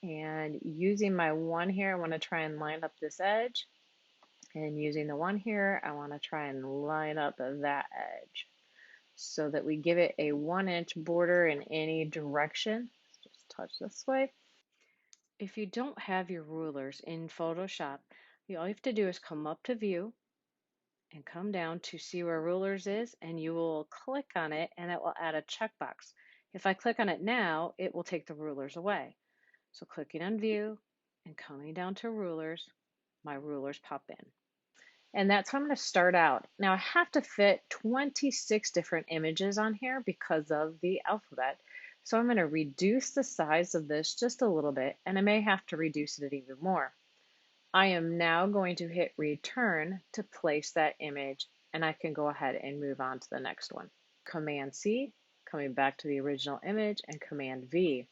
And using my one here, I want to try and line up this edge. And using the one here, I want to try and line up that edge so that we give it a 1-inch border in any direction. Just touch this way. If you don't have your rulers in Photoshop, all you have to do is come up to View and come down to see where rulers is, and you will click on it and it will add a checkbox. If I click on it now, it will take the rulers away. So clicking on View and coming down to Rulers, my rulers pop in. And that's how I'm going to start out. Now I have to fit 26 different images on here because of the alphabet. So I'm going to reduce the size of this just a little bit, and I may have to reduce it even more. I am now going to hit return to place that image, and I can go ahead and move on to the next one. Command C, coming back to the original image, and Command V.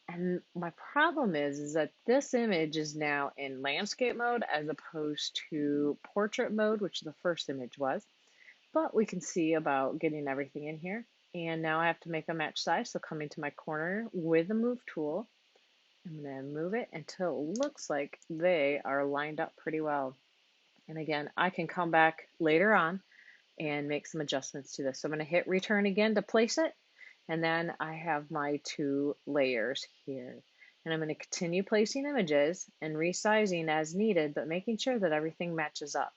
And my problem is that this image is now in landscape mode as opposed to portrait mode, which the first image was. But we can see about getting everything in here. And now I have to make a match size. So coming to my corner with the move tool, I'm going to move it until it looks like they are lined up pretty well. And again, I can come back later on and make some adjustments to this. So I'm going to hit return again to place it. And then I have my 2 layers here. And I'm going to continue placing images and resizing as needed, but making sure that everything matches up.